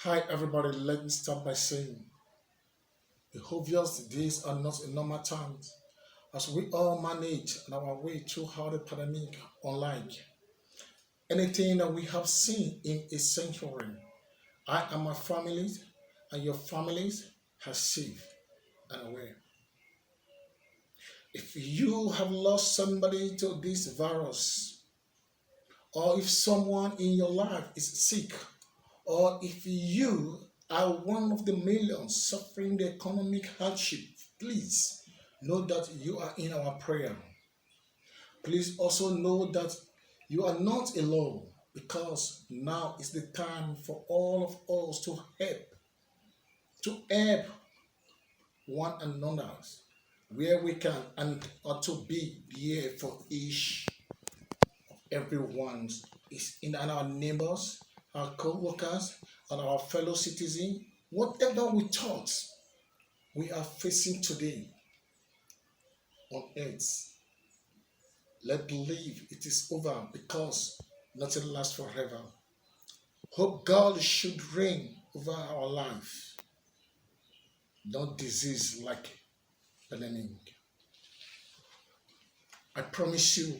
Hi everybody, let me start by saying the obvious days are not in normal times as we all manage on our way through how the pandemic unlike anything that we have seen in a century. I and my families and your families are safe and aware. If you have lost somebody to this virus, or if someone in your life is sick, or if you are one of the millions suffering the economic hardship, please know that you are in our prayer. Please also know that you are not alone because now is the time for all of us to help one another where we can and ought to be here for each everyone is in our neighbors, our co-workers, and our fellow citizens. Whatever we thought we are facing today on earth, let believe it is over because nothing lasts forever. Hope God should reign over our life, not disease like pandemic. I promise you,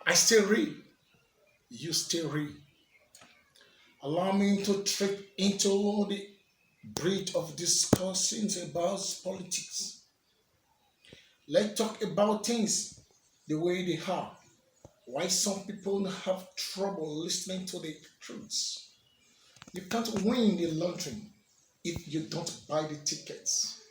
I stay real, you stay real. Allow me to trip into the breed of discussions about politics. Let's talk about things the way they are. Why some people have trouble listening to the truths. You can't win the lottery if you don't buy the tickets.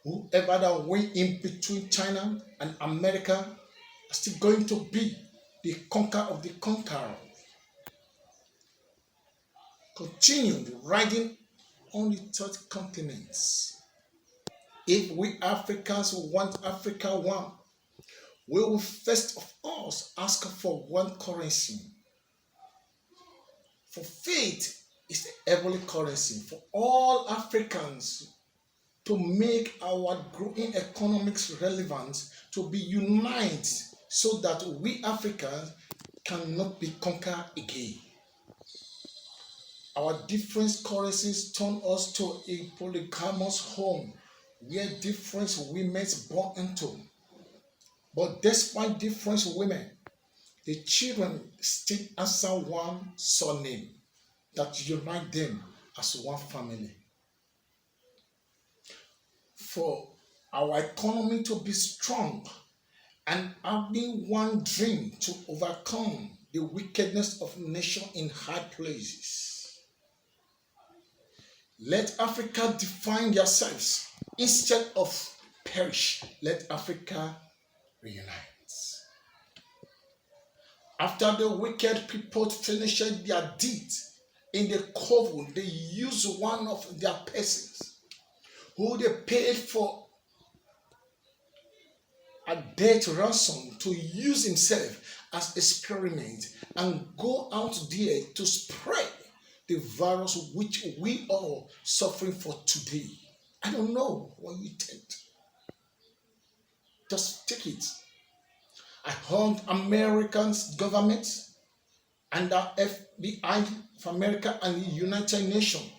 Whoever that win in between China and America are still going to be the conqueror of the conqueror. Continue riding on the third continents. If we Africans want Africa one, we will first of all ask for one currency. For faith is the heavenly currency for all Africans to make our growing economics relevant, to be united so that we Africans cannot be conquered again. Our different currencies turn us to a polygamous home where different women born into. But despite different women, the children still answer one surname that unite them as one family. For our economy to be strong and having one dream to overcome the wickedness of nation in high places. Let Africa define themselves instead of perish. Let Africa reunite. After the wicked people finished their deed in the coven, they used one of their persons who they paid for a death ransom to use himself as experiment and go out there to spread the virus which we are suffering for today. I don't know what you think. Just take it. I heard Americans government and the FBI of America and the United Nations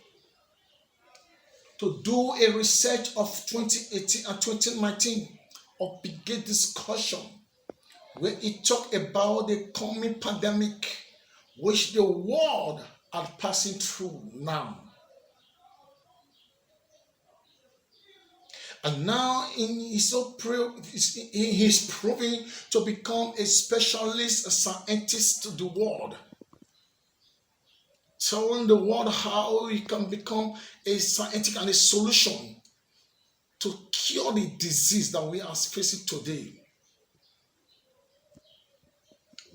to do a research of 2018 and 2019 of big discussion where it talked about the coming pandemic which the world are passing through now. And now he's proving to become a specialist, a scientist to the world, telling the world how he can become a scientific and a solution to cure the disease that we are facing today.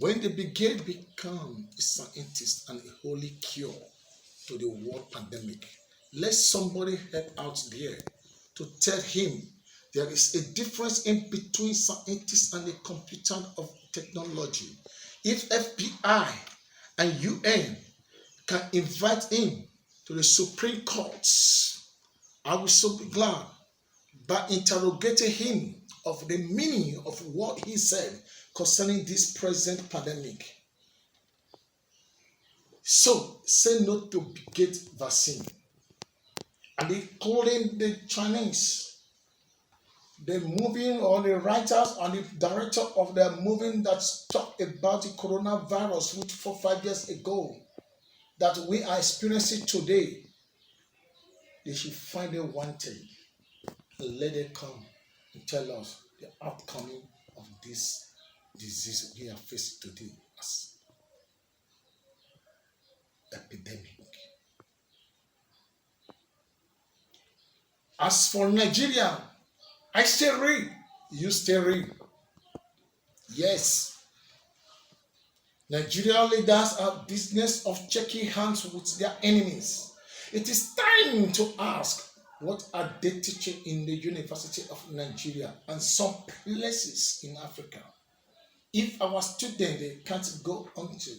When they begin to become a scientist and a holy cure to the world pandemic, let somebody help out there to tell him there is a difference in between scientists and the computer of technology. If FBI and UN can invite him to the Supreme Courts, I will so be glad by interrogating him of the meaning of what he said concerning this present pandemic. So say no to Gate vaccine. And they calling the Chinese, the movie or the writers and the director of the movie that talked about the coronavirus, which 4 5 years ago, that we are experiencing today. They should find a one thing and let it come and tell us the outcoming of this disease we are facing today as epidemic. As for Nigeria, I still read. You still read. Yes. Nigerian leaders have business of checking hands with their enemies. It is time to ask, what are they teaching in the University of Nigeria and some places in Africa? If our students they can't go onto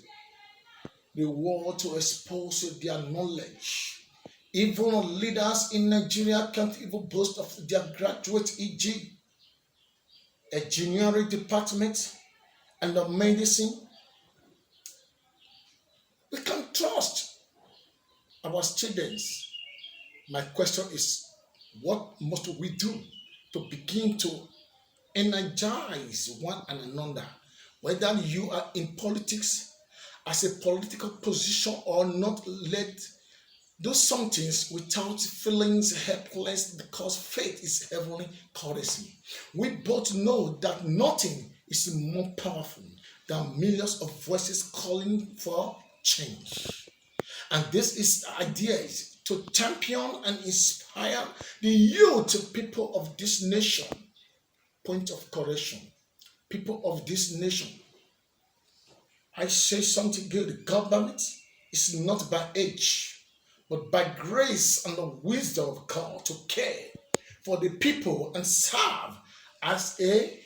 the world to expose their knowledge, even leaders in Nigeria can't even boast of their graduate, e.g., engineering department and of medicine. We can trust our students. My question is, what must we do to begin to energize one and another, whether you are in politics as a political position or not? Let do some things without feelings helpless, because faith is heavenly currency. We both know that nothing is more powerful than millions of voices calling for change. And this is the idea is to champion and inspire the youth people of this nation. Point of correction. People of this nation. I say something good. The government is not by age, but by grace and the wisdom of God to care for the people and serve as a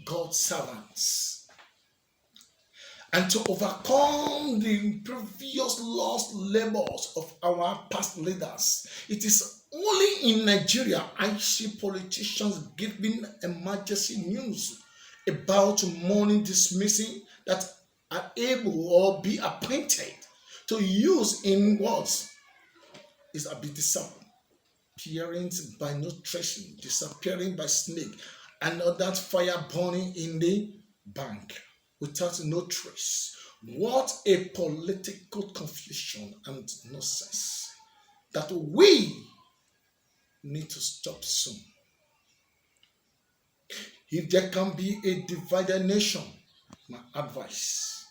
God servants. And to overcome the previous lost labors of our past leaders. It is only in Nigeria I see politicians giving emergency news about morning dismissing that are able or be appointed to use in words is a bit disappearing by nutrition, disappearing by snake, and that fire burning in the bank without no trace. What a political confusion and nonsense that we need to stop soon. If there can be a divided nation, my advice,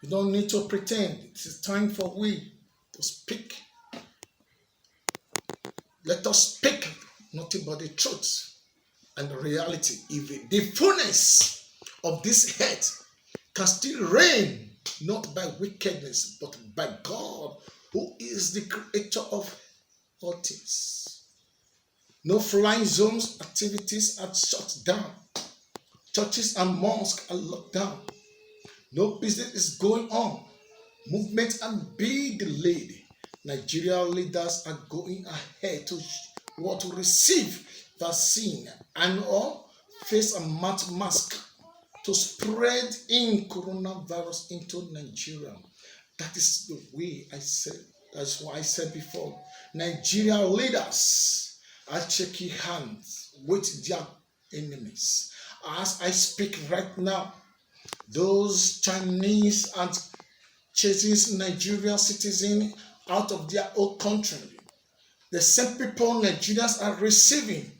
you don't need to pretend. It is time for we to speak. Let us speak nothing but the truth and the reality. If the fullness of this head can still reign, not by wickedness, but by God, who is the creator of all things. No flying zones activities are shut down. Churches and mosques are locked down. No business is going on. Movements are being delayed. Nigerian leaders are going ahead to receive vaccine and or face a mask to spread in coronavirus into Nigeria. That is the way I said. That's what I said before. Nigerian leaders are shaking hands with their enemies. As I speak right now, those Chinese are chasing Nigerian citizens out of their own country. The same people Nigerians are receiving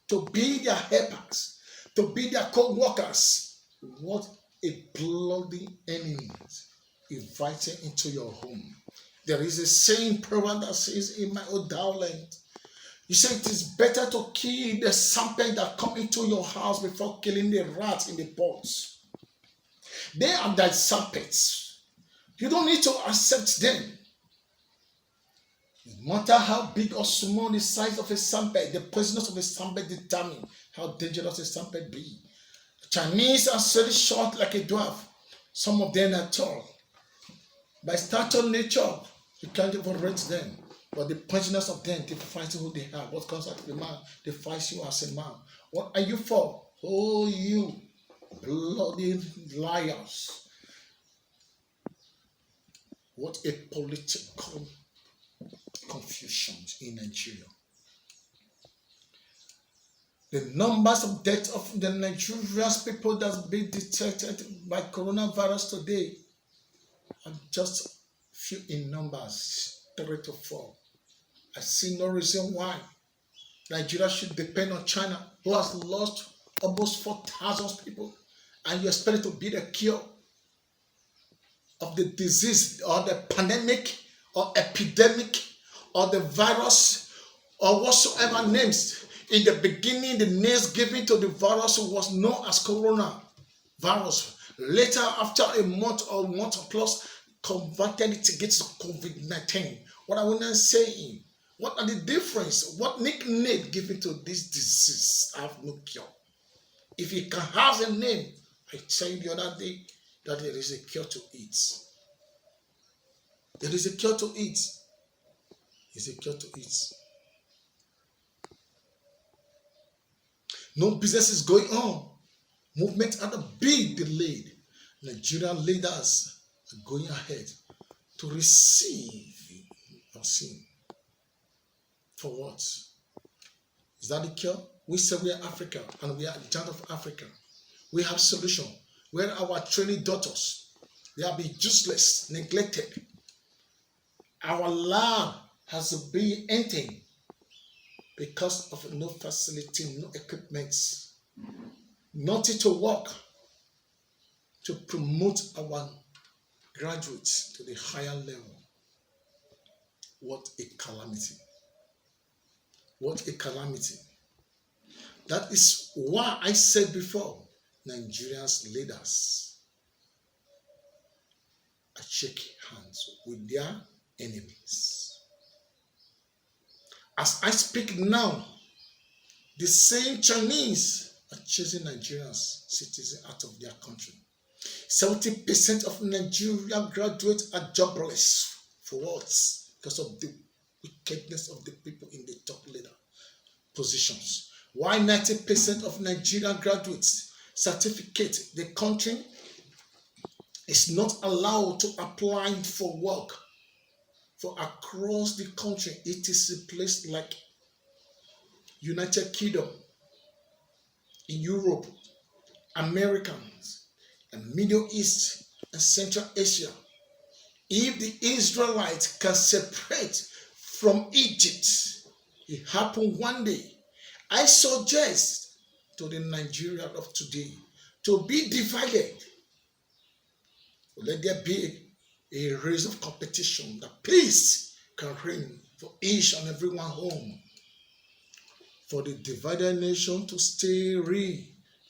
to be their helpers, to be their co-workers. What a bloody enemy invited into your home. There is a saying proverb that says, in my own darling, you say it is better to kill the serpent that come into your house before killing the rat in the pots. They are thy serpents. You don't need to accept them. No matter how big or small the size of a serpent, the poisonous of a serpent determine how dangerous a serpent be. The Chinese are very short like a dwarf. Some of them are tall. By stature nature, you can't even rate them. But the poisonous of them, they fight who they are. What comes out of the man, they fight you as a man. What are you for? Oh, you bloody liars. What a political confusion in Nigeria. The numbers of deaths of the Nigerian people that's been detected by coronavirus today are just few in numbers, 3 to 4. I see no reason why Nigeria should depend on China, who has lost almost 4,000 people, and you expect it to be the cure of the disease or the pandemic or epidemic or the virus or whatsoever names. In the beginning, the names given to the virus was known as corona virus. Later, after a month or month plus, converted it to get to COVID-19. What are we not saying? What are the difference? What nickname given to this disease? I have no cure. If it can have a name, I tell you the other day that there is a cure to it. There is a cure to it. There's a cure to it. No business is going on. Movement are being delayed. Nigerian leaders are going ahead to receive vaccine. For what? Is that the cure? We say we are Africa and we are the giant of Africa. We have solution. Where our training daughters, they are being useless, neglected. Our lab has been empty because of no facility, no equipment, nothing to work to promote our graduates to the higher level. What a calamity. What a calamity. That is why I said before, Nigeria's leaders are shaking hands with their enemies. As I speak now, the same Chinese are chasing Nigerians, citizens out of their country. 70% of Nigerian graduates are jobless. For what? Because of the wickedness of the people in the top leader positions. Why 90% of Nigerian graduates certificate the country is not allowed to apply for work? For across the country, it is a place like United Kingdom, in Europe, Americans, and Middle East and Central Asia. If the Israelites can separate from Egypt, it happened one day. I suggest to the Nigeria of today to be divided. Let there be a race of competition that peace can reign for each and every one home. For the divided nation to stay real.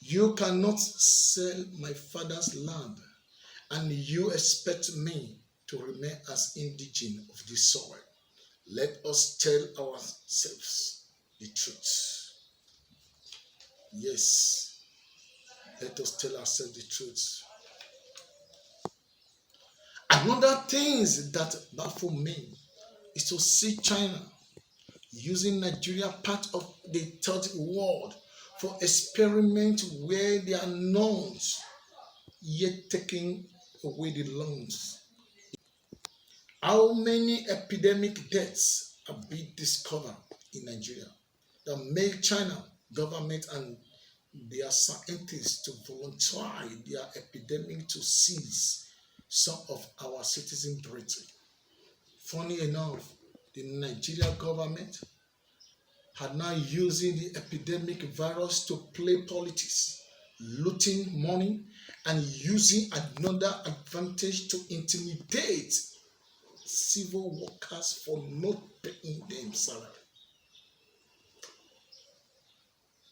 You cannot sell my father's land, and you expect me to remain as indigene of this soil. Let us tell ourselves the truth. Yes, let us tell ourselves the truth. Another thing that baffles me is to see China using Nigeria, part of the third world, for experiments where they are not yet taking away the loans. How many epidemic deaths have been discovered in Nigeria that make China government and their scientists to volunteer their epidemic to seize some of our citizen territory? Funny enough, the Nigerian government had now using the epidemic virus to play politics, looting money, and using another advantage to intimidate civil workers for not paying them salary.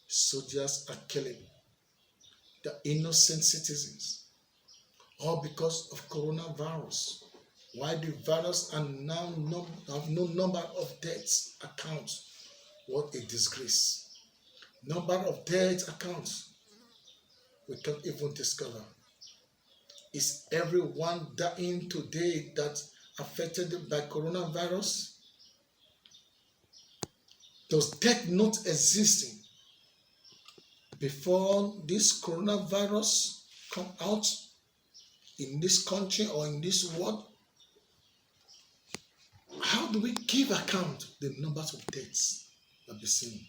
Soldiers are killing the innocent citizens, all because of coronavirus. Why the virus are now have no number of deaths accounts. What a disgrace. Number of death accounts we can't even discover. Is everyone dying today that affected by coronavirus? Does death not exist before this coronavirus come out in this country or in this world? do we give account the numbers of deaths that we see?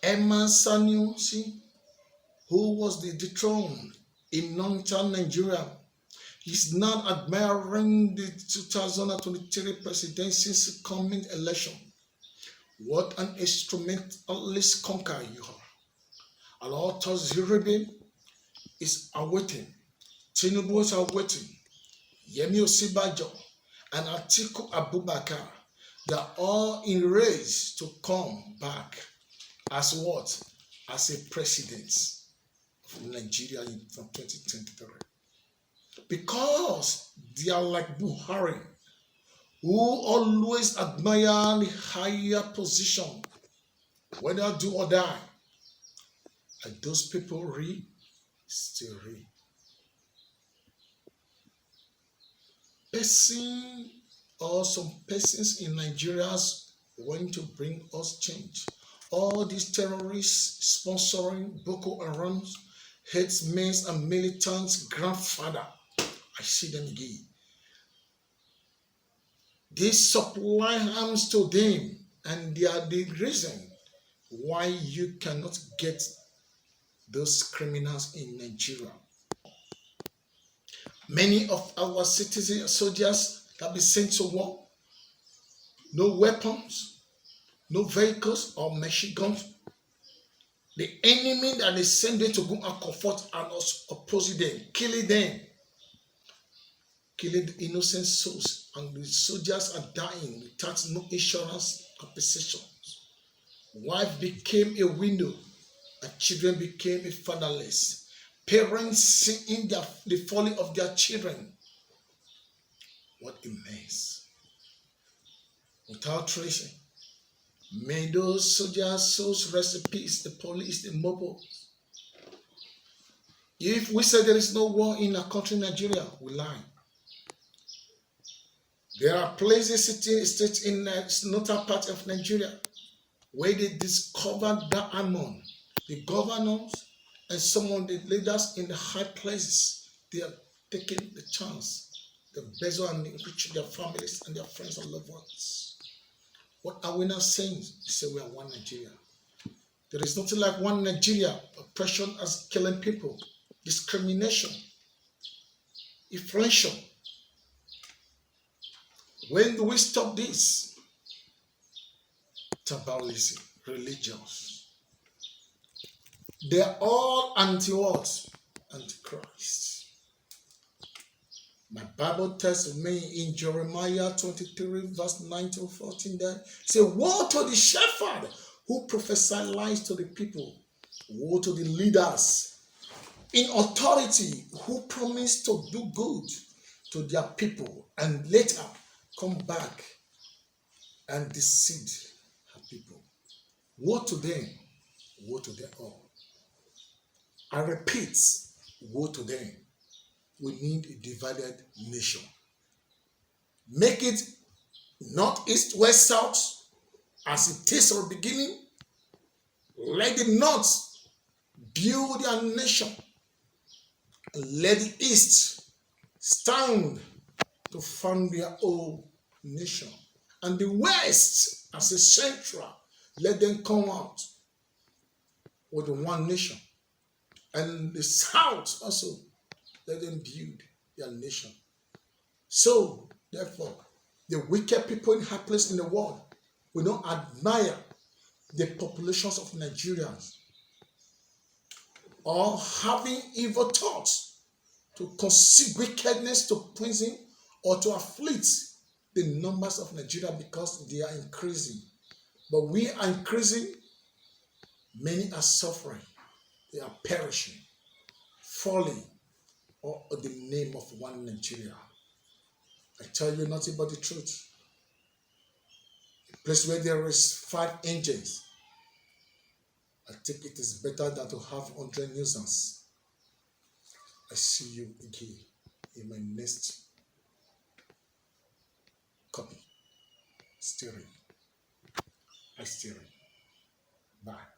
Emma Sanusi, who was the dethroned in northern Nigeria, is now admiring the 2023 presidential coming election. What an instrumentalist conqueror you are. Alautos Zuribin is awaiting. Tinubu is awaiting. Yemi Osibajo and Atiku Abubakar. They are all in race to come back as what? As a president of Nigeria from 2023. Because they are like Buhari, who always admire the higher position, whether do or die. And those people still read. Person or some persons in Nigeria want to bring us change. All these terrorists sponsoring Boko Haram, headsmen and militants' grandfather, I see them again. They supply arms to them, and they are the reason why you cannot get those criminals in Nigeria. Many of our citizen soldiers have been sent to war. No weapons, no vehicles or machine guns. The enemy that they send them to go and comfort and oppose them, killing them, killing the innocent souls, and the soldiers are dying without no insurance compensation. Wife became a widow, and children became fatherless. Parents seeing the folly of their children. What a mess. Without tracing. May those soldiers' souls rest in peace, the police, the mobile. If we say there is no war in our country, Nigeria, we lie. There are places, states in the northern part of Nigeria where they discovered that among the governors and some of the leaders in the high places, they are taking the chance, the embezzle and enrich their families and their friends and loved ones. What are we now saying? We say we are one Nigeria. There is nothing like one Nigeria. Oppression as killing people, discrimination, inflation. When do we stop this? Tribalism, religions. They're all anti-what? Antichrist. My Bible tells me in Jeremiah 23, verse 9 to 14 there, say, woe to the shepherd who prophesy lies to the people. Woe to the leaders in authority who promise to do good to their people and later come back and deceive her people. Woe to them. Woe to them all. I repeat, woe to them. We need a divided nation. Make it north, east, west, south, as it is from the beginning. Let the north build their nation. And let the east stand to found their own nation. And the west, as a central, let them come out with one nation. And the south also, let them build their nation. So, therefore, the wicked people in high place in the world will not admire the populations of Nigerians or having evil thoughts to conceive wickedness to poison or to afflict the numbers of Nigeria because they are increasing. But we are increasing, many are suffering, they are perishing, falling, or the name of one Nigeria. I tell you nothing but the truth. A place where there is 5 angels, I think it is better than to have 100 nuisance. I see you again in my next copy. Steering. I steering. Bye.